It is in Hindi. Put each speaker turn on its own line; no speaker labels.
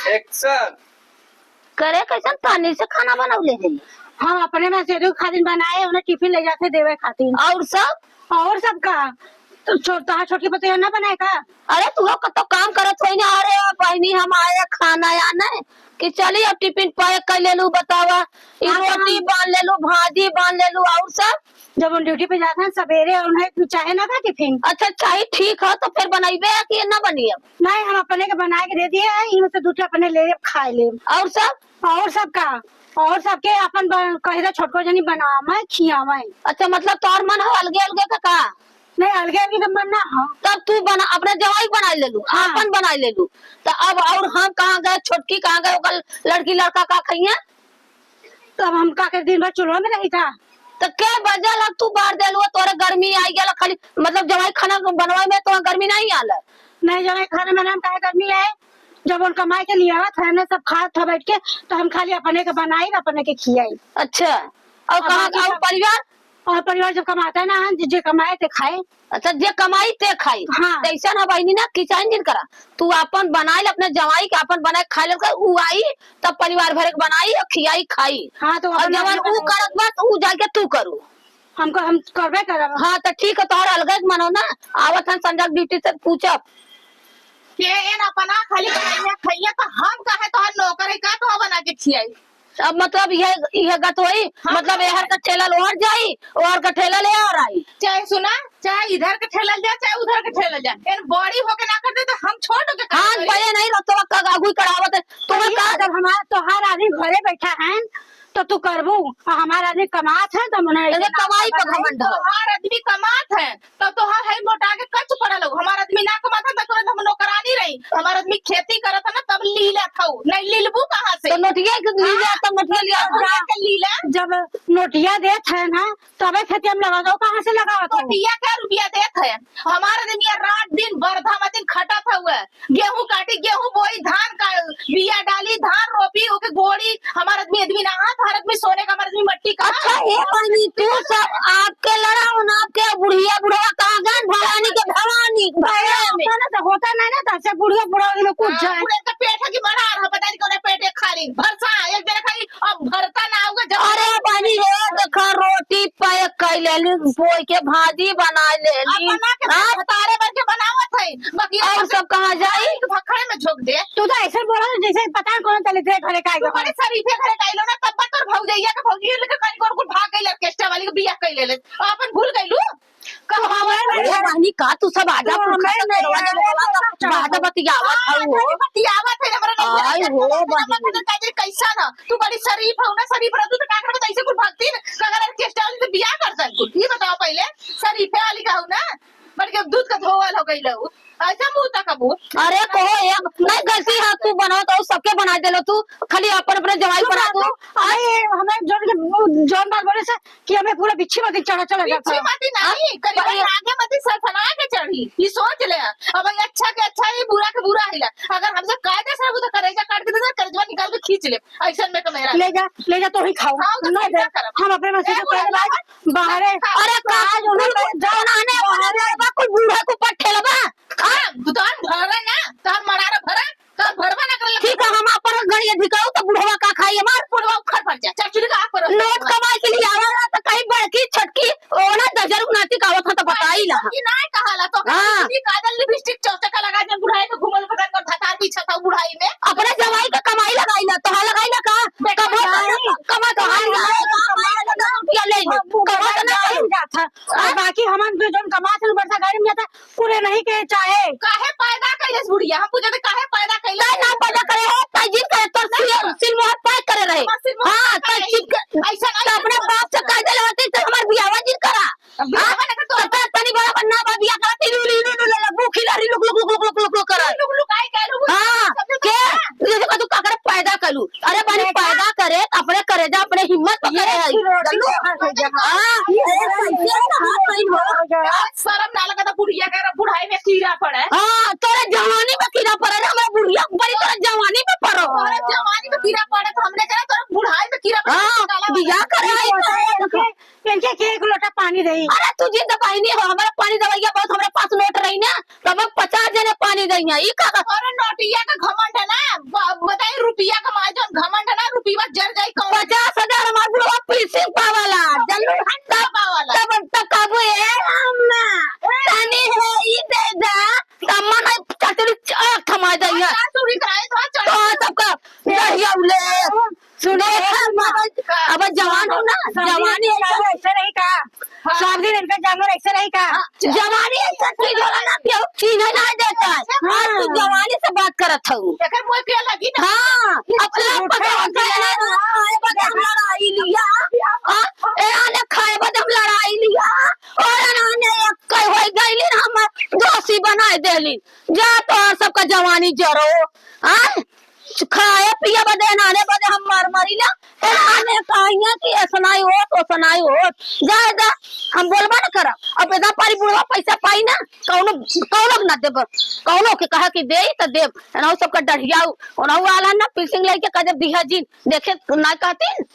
एक्शन।
करे कैसन तानी से खाना बनवले है।
हम अपने में से खातिर बनाए उन्हें टिफिन ले जाते देवे खातिर। और सब का तो छोटा छोटी बच्चे ना बनाए का।
अरे तू कतो काम करत है ना। अरे बहनी हम आए खाना या नहीं कि चली अब टिफिन पैक कर ले लू। बतावा रोटी बांध ले लू, भाजी बांध ले लू और सब।
जब उन ड्यूटी पे जाते हैं सवेरे उन्हें चाहे ना था टिफिन।
अच्छा चाहिए ठीक है तो फिर बनाइबे कि ना बनी। अब
नहीं हम अपने के बना के दे दिए इनमें से दूसरे अपने ले खा ले। और सब का और सबके अपन कहे छोटको जनी बनावे खियावे।
अच्छा मतलब तोर मन हो अलगे अलगे का
नहीं अलगे अलगे का मन ना हो।
तब तू बना अपने जवाई बना ले लू। हाँ। अपन बना ले लू तो अब और हम कहाँ गए, छोटकी कहाँ गए, ओकर लड़की लड़का का खाइए।
तब हम का कर दिन भर चूल्हा में रही था
तो क्या बजल अब तू बाहर दे लू। तोरे गर्मी आई गया खाली मतलब जवाई खाना बनवाए में तो गर्मी नहीं आल।
नहीं जवाई खाने में नाम काहे गर्मी है। जब उन कमाई के लिए आवत है ना सब खा था बैठ के तो हम खाली अपने के बनाई अपने के खियाई।
अच्छा और कहाँ और
परिवार जब कमाता है ना जे कमाए ते खाए।
अच्छा जे कमाई ते खाई।
हाँ।
ऐसा ना बहनी ना किचन जिन करा तू अपन बनाए अपने जवाई के अपन बनाए खाए ले उ आई तब परिवार भर के बनाई और खियाई खाई।
हाँ तो
और जवान उ करत बस उ जाके तू करू।
हम करबे करब।
हाँ तो ठीक है तोहर अलग मनो ना। आवत हम संजय ड्यूटी से पूछब
ये अपना खाली बनाइए खाइए तो हम कहे तो नौकर है का तो बना के खियाई।
अब मतलब यह गत वही। हाँ। मतलब यहर का ठेला लोहर जाई और का ठेला ले और आई।
चाहे सुना चाहे इधर के ठेला जाए चाहे उधर के ठेला जाए इन बॉडी होके ना कर दे तो हम छोड़ के।
हाँ पहले नहीं रखतो का आगू करावत है तुम्हें कहा
जब हमारा तोहार आदमी घरे बैठा है तो तू करबू हमारा आदमी कमात है तो मने
कमाई पर घमंड है।
हमारा आदमी कमात है तो तोहार है मोटा के कच पड़ल हो। हमारा आदमी ना कमाता तो तुरंत हम नौकरानी रही। हमारा आदमी खेती करत है ना तब लीला था नहीं लीलबू कहां से।
तो नोटिया के लीला तब नोटिया लिया
के लीला
जब नोटिया देत है ना तबे खेती हम लगा दो कहां से लगावत हो।
नोटिया क्या रुपया देत है। हमारा आदमी रात दिन बरधा मत दिन खटा था हुआ गेहूं काटी गेहूं बोई धान का बिया डाली धान रोपी ओके गोड़ी। हमारा आदमी ना भारत में सोने का हमारा आदमी मट्टी का।
अच्छा ये पानी तू सब आपके लड़ाओ ना आपके बुढ़िया बुढ़वा कहां गए भवानी के भवानी
ना तो होता नहीं ना तब से बुढ़िया बुढ़ा में कुछ जाए
पूरे का पेट है कि बना रहा पता नहीं कौन पेट है खाली भरसा एक दिन खाली अब भरता ना होगा जब।
अरे पानी रे देखा रोटी पैक कर ले ली बोई के भाजी बना ले ली
तारे भर के बनावत है बाकी
और सब कहां जाई
भखड़े में झोंक दे।
तू तो ऐसे बोला जैसे पता कौन चले थे घरे का
तू बड़े शरीफे घरे काइलो ना तब तक भौजैया के भौजी लेके कहीं को भाग गई ऑर्केस्ट्रा वाली के बियाह कर ले अपन भूल गइलू कब हमारे
रानी का तू सब आजा बात बतियावत है वो
बतियावत है हमरा
आई हो
कैसा ना तू बड़ी शरीफ हो ना शरीफ रह तू तो का करबे ऐसे कुछ भागती ना अगर ऑर्केस्ट्रा वाली से बियाह कर सकू ये बताओ पहले शरीफे वाली का हो ना बड़ के दूध का धोवल हो गइल हो ऐसा मुंह तक अबू।
अरे कहो एक नहीं कैसी हाथ तू बनाओ तो सबके बना दे लो तू खाली अपन अपने जवाई बना दो।
अरे हमें जॉन बात बोले से कि हमें पूरा बिच्छी मत चढ़ा चला जाता
बिच्छी मत नहीं करीब आगे मत सफना के चढ़ी ये सोच ले। अब अच्छा के अच्छा ही बुरा के बुरा हिला अगर हमसे कायदे से वो तो करेजा काट के दे करजवा निकाल के खींच ले ऐसा में तो मेरा
ले जा तो ही खाओ नहीं दे हम अपने मसीह को बाहर।
अरे काज उन्हें जाने वाला कोई बूढ़ा को पट्टे लगा
दुकान भरा ना तार मरारा भरा तार भरवा ना कर ले।
ठीक है हम अपन गड़िया धिकाओ तो बुढ़वा का खाई हमार
बुढ़वा उखड़ पड़ जा चाचू का करो
नोट कमाई के लिए आवा तो कहीं बड़की छटकी ओना दजर उनाती का आवत तो बता ही ला
कि ना कहाला तो ये काजल लिपस्टिक चौचका लगा के बुढ़ाई में घुमल पकड़ कर धतार पीछे था बुढ़ाई में
अपने जवाई का कमाई लगाई ना तो लगाई ना का कमा तो हाल रुपया ले कमा तो ना
जाता और बाकी हम जो कमा से बरसा गाड़ी में जाता पूरे नहीं के चाहे
काहे पैदा कैले बुढ़िया हम पूछे काहे पैदा कैले
ना पैदा करे हो ताजिन करे तो सिल मोहर पैक करे रहे। हां ताजिन
ऐसा
अपने बाप से कह दे होती तो हमार बियाह जिन करा हां तो तनी बड़ा बनना बा बियाह करा ती लू खिलाड़ी look look look look look करा
लुक आई कहलू।
हां के ये देखो तू काकर पैदा कलू अरे बनी पैदा करे अपने करे जा अपने हिम्मत करे है। हां
शर्म ना लगा बुढ़िया का बुढ़ाई में कीड़ा पड़े।
हां तोरे जवानी में कीड़ा पड़े ना हमरा बुढ़िया बड़ी तोरे जवानी में पड़ो
तोरे जवानी में कीड़ा पड़े तो हमने कहा तोरे बुढ़ाई में कीड़ा पड़े।
हां बियाह करे
इनके के एक लोटा पानी दई।
अरे तू जिंदा पानी नहीं हो हमारा पानी दवाइया बहुत हमारे पास नोट रही ना तब 50 जने पानी दईया ई का
और नोटिया का घमंड है ना बता चूड़ी कराए तो
तो
चढ़
सबका दहिया उले सुने अब जवान हो ना, जवानी
ऐसे नहीं कहा, सब दिन इनका जानवर ऐसे नहीं कहा।
जवानी ऐसा चीज होला ना कि चीज ना देता है। आज तू जवानी से बात करत हूँ।
एकर मुंह पे लगी ना
हाँ अपना पकड़ के खाए बदम लड़ाई लिया, ए आने खाए बदम लड़ाई लिया और आने एक कई होई गईली हम दोषी बनाए देली। जा तो सबका जवानी जरो हां खाए पिए बदे नाने बदे हम मार मारिला ए आने कहिया कि सुनाई हो तो सुनाई हो ज्यादा हम बोलबा न कर। अब इतना पारी बुढ़वा पैसा पाई ना कौनो ना देब, कौनो के कहा कि दे त देब ना सबका डढ़ियाऊ ओनहु आला ना पिसिंग लेके कदे दिहा जी देखे ना कहतीन